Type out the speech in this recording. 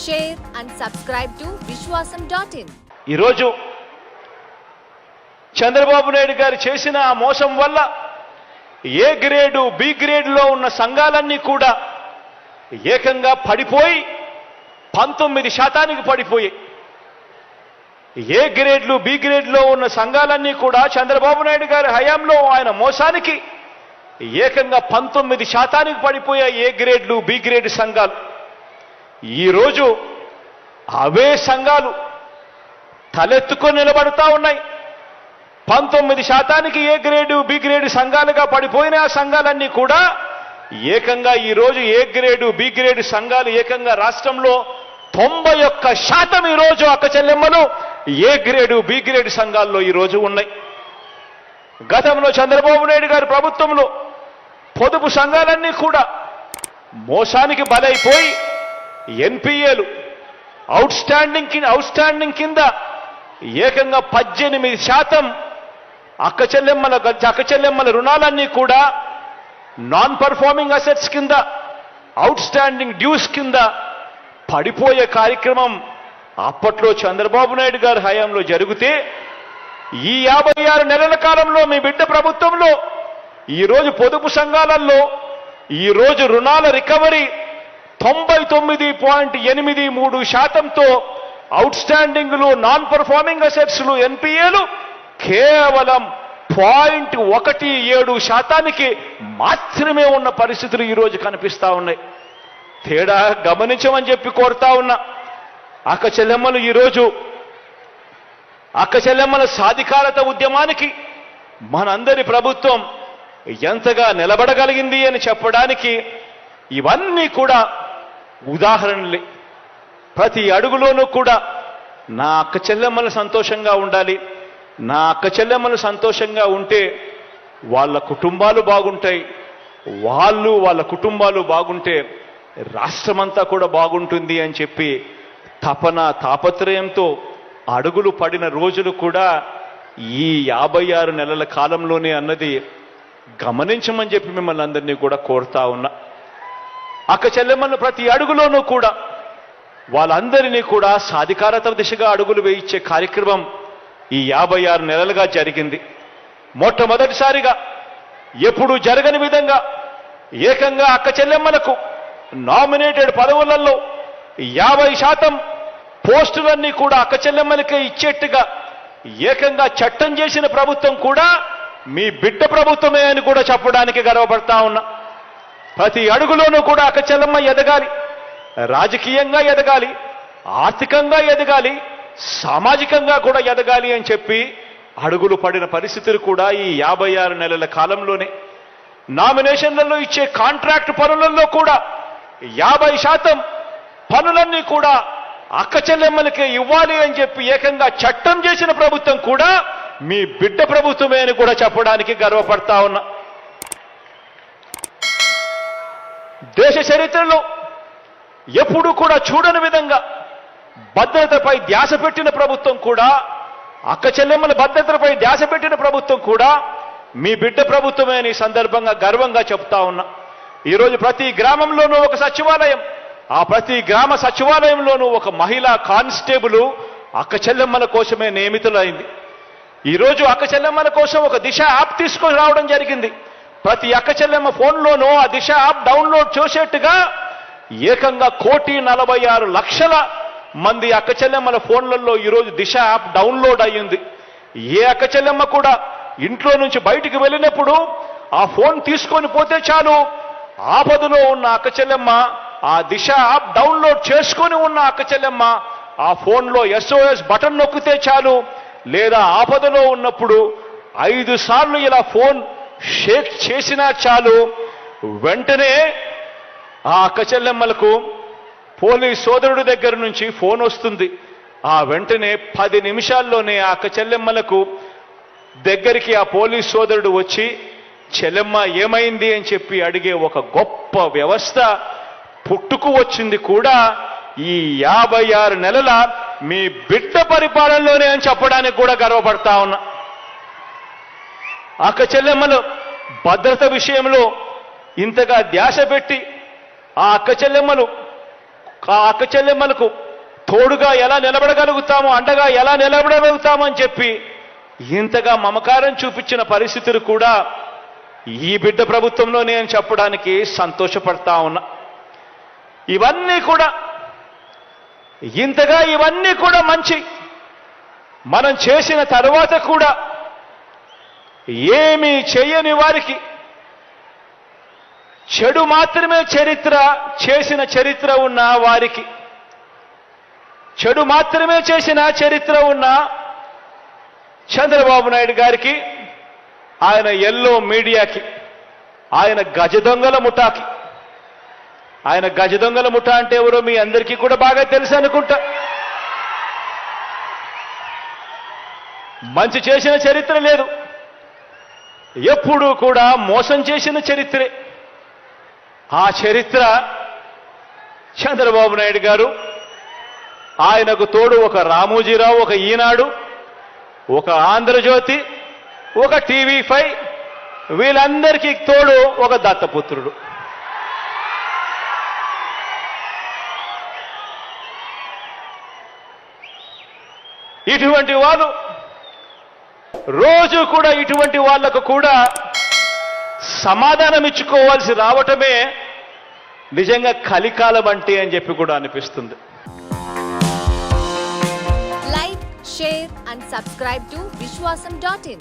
share and subscribe to Vishwasam.in. ఈరోజు చంద్రబాబు నాయుడు గారు చేసిన ఆ మోసం వల్ల ఏ గ్రేడు బి గ్రేడ్లో ఉన్న సంఘాలన్నీ కూడా ఏకంగా పడిపోయి 19% పడిపోయాయి. ఏ గ్రేడ్లు బి గ్రేడ్లో ఉన్న సంఘాలన్నీ కూడా చంద్రబాబు నాయుడు గారి హయాంలో ఆయన మోసానికి ఏకంగా 19% పడిపోయాయి ఏ గ్రేడ్లు బి గ్రేడ్ సంఘాలు. ఈరోజు అవే సంఘాలు తలెత్తుకొని నిలబడతా ఉన్నాయి. 19% ఏ గ్రేడు బి గ్రేడు సంఘాలుగా పడిపోయిన ఆ సంఘాలన్నీ కూడా ఏకంగా ఈరోజు ఏ గ్రేడు బి గ్రేడు సంఘాలు ఏకంగా రాష్ట్రంలో 91% ఈరోజు అక్క చెల్లెమ్మలు ఏ గ్రేడు బి గ్రేడు సంఘాల్లో ఈరోజు ఉన్నాయి. గతంలో చంద్రబాబు నాయుడు గారి ప్రభుత్వంలో పొదుపు సంఘాలన్నీ కూడా మోసానికి బలైపోయి ఎన్పిఏలు అవుట్ స్టాండింగ్ కింద ఏకంగా 18% అక్క చెల్లెమ్మల రుణాలన్నీ కూడా నాన్ పర్ఫార్మింగ్ అసెట్స్ కింద అవుట్ స్టాండింగ్ డ్యూస్ కింద పడిపోయే కార్యక్రమం అప్పట్లో చంద్రబాబు నాయుడు గారి హయాంలో జరిగితే ఈ 56 నెలల కాలంలో మీ బిడ్డ ప్రభుత్వంలో ఈరోజు పొదుపు సంఘాలలో ఈరోజు రుణాల రికవరీ 99.83%తో అవుట్ స్టాండింగ్లు నాన్ పర్ఫార్మింగ్ అసెట్స్లు ఎన్పిఏలు కేవలం 0.17% మాత్రమే ఉన్న పరిస్థితులు ఈరోజు కనిపిస్తా ఉన్నాయి. తేడా గమనించమని చెప్పి కోరుతా ఉన్నా. అక్క చెల్లెమ్మలు ఈరోజు అక్క చెల్లెమ్మల సాధికారత ఉద్యమానికి మనందరి ప్రభుత్వం ఎంతగా నిలబడగలిగింది అని చెప్పడానికి ఇవన్నీ కూడా ఉదాహరణలే. ప్రతి అడుగులోనూ కూడా నా అక్క చెల్లెమ్మలు సంతోషంగా ఉండాలి, నా అక్క చెల్లెమ్మలు సంతోషంగా ఉంటే వాళ్ళ కుటుంబాలు బాగుంటాయి, వాళ్ళ కుటుంబాలు బాగుంటే రాష్ట్రమంతా కూడా బాగుంటుంది అని చెప్పి తాపత్రయంతో అడుగులు పడిన రోజులు కూడా ఈ 56 నెలల కాలంలోనే అన్నది గమనించమని చెప్పి మిమ్మల్ని అందరినీ కూడా కోరుతా ఉన్నా. అక్క చెల్లెమ్మలు ప్రతి అడుగులోనూ కూడా వాళ్ళందరినీ కూడా సాధికారత దిశగా అడుగులు వేయించే కార్యక్రమం ఈ 56 నెలలుగా జరిగింది. మొట్టమొదటిసారిగా ఎప్పుడూ జరగని విధంగా ఏకంగా అక్క చెల్లెమ్మలకు నామినేటెడ్ పదవులలో 50% పోస్టులన్నీ కూడా అక్క చెల్లెమ్మలకే ఇచ్చేట్టుగా ఏకంగా చట్టం చేసిన ప్రభుత్వం కూడా మీ బిడ్డ ప్రభుత్వమే అని కూడా చెప్పడానికి గర్వపడతా ఉన్నా. ప్రతి అడుగులోనూ కూడా అక్క చెల్లెమ్మ ఎదగాలి, రాజకీయంగా ఎదగాలి, ఆర్థికంగా ఎదగాలి, సామాజికంగా కూడా ఎదగాలి అని చెప్పి అడుగులు పడిన పరిస్థితులు కూడా ఈ 56 నెలల కాలంలోనే. నామినేషన్లలో ఇచ్చే కాంట్రాక్ట్ పనులలో కూడా 50% పనులన్నీ కూడా అక్క చెల్లెమ్మలకే ఇవ్వాలి అని చెప్పి ఏకంగా చట్టం చేసిన ప్రభుత్వం కూడా మీ బిడ్డ ప్రభుత్వమే అని కూడా చెప్పడానికి గర్వపడతా ఉన్నా. దేశ చరిత్రలో ఎప్పుడూ కూడా చూడని విధంగా భద్రతపై ధ్యాస పెట్టిన ప్రభుత్వం కూడా, అక్క చెల్లెమ్మల భద్రతపై ధ్యాస పెట్టిన ప్రభుత్వం కూడా మీ బిడ్డ ప్రభుత్వమే అని సందర్భంగా గర్వంగా చెప్తా ఉన్నా. ఈరోజు ప్రతి గ్రామంలోనూ ఒక సచివాలయం, ఆ ప్రతి గ్రామ సచివాలయంలోనూ ఒక మహిళా కానిస్టేబుల్ అక్క చెల్లెమ్మల కోసమే నియమితులైంది. ఈరోజు అక్క చెల్లెమ్మల కోసం ఒక దిశ యాప్ తీసుకొని రావడం జరిగింది. ప్రతి అక్క చెల్లెమ్మ ఫోన్లోనూ ఆ దిశ యాప్ డౌన్లోడ్ చేసేట్టుగా ఏకంగా 1,46,00,000 మంది అక్క చెల్లెమ్మల ఫోన్లలో ఈరోజు దిశ యాప్ డౌన్లోడ్ అయ్యింది. ఏ అక్క చెల్లెమ్మ కూడా ఇంట్లో నుంచి బయటికి వెళ్ళినప్పుడు ఆ ఫోన్ తీసుకొని పోతే చాలు, ఆపదలో ఉన్న అక్క చెల్లెమ్మ ఆ దిశ యాప్ డౌన్లోడ్ చేసుకొని ఉన్న అక్క చెల్లెమ్మ ఆ ఫోన్లో SOS బటన్ నొక్కితే చాలు, లేదా ఆపదలో ఉన్నప్పుడు 5 సార్లు ఇలా ఫోన్ షేక్ చేసినా చాలు, వెంటనే ఆ అక్క చెల్లెమ్మలకు పోలీస్ సోదరుడి దగ్గర నుంచి ఫోన్ వస్తుంది. ఆ వెంటనే 10 నిమిషాల్లోనే ఆ అక్క చెల్లెమ్మలకు దగ్గరికి ఆ పోలీస్ సోదరుడు వచ్చి చెల్లెమ్మ ఏమైంది అని చెప్పి అడిగే ఒక గొప్ప వ్యవస్థ పుట్టుకు వచ్చింది కూడా ఈ 56 నెలల మీ బిడ్డ పరిపాలనలోనే అని చెప్పడానికి కూడా గర్వపడతా ఉన్నా. అక్క చెల్లెమ్మలు భద్రత విషయంలో ఇంతగా ధ్యాస పెట్టి ఆ అక్క చెల్లెమ్మలు ఆ అక్క చెల్లెమ్మలకు తోడుగా ఎలా నిలబడగలుగుతామో, అండగా ఎలా నిలబడగలుగుతామో అని చెప్పి ఇంతగా మమకారం చూపించిన పరిస్థితులు కూడా ఈ బిడ్డ ప్రభుత్వంలో నేను చెప్పడానికి సంతోషపడతా ఉన్నా. ఇవన్నీ కూడా ఇవన్నీ కూడా మంచి మనం చేసిన తరువాత కూడా ఏమీ చేయని వారికి చెడు మాత్రమే చేసిన చరిత్ర ఉన్న వారికి, చెడు మాత్రమే చేసిన చరిత్ర ఉన్న చంద్రబాబు నాయుడు గారికి, ఆయన ఎల్లో మీడియాకి, ఆయన గజ దొంగల ముఠాకి, ఆయన గజ దొంగల ముఠా అంటే ఎవరో మీ అందరికీ కూడా బాగా తెలుసు అనుకుంటా. మంచి చేసిన చరిత్ర లేదు, ఎప్పుడూ కూడా మోసం చేసిన చరిత్రే. ఆ చరిత్ర చంద్రబాబు నాయుడు గారు, ఆయనకు తోడు ఒక రామోజీరావు, ఒక ఈనాడు, ఒక ఆంధ్రజ్యోతి, ఒక టీవీ5, వీళ్ళందరికీ తోడు ఒక దత్తపుత్రుడు. ఇటువంటి వాళ్ళు రోజు కూడా ఇటువంటి వాళ్లకు కూడా సమాధానం ఇచ్చుకోవాల్సి రావటమే నిజంగా కలికాలం అంటే అని చెప్పి కూడా అనిపిస్తుంది. Like, share and subscribe to Vishwasam.in.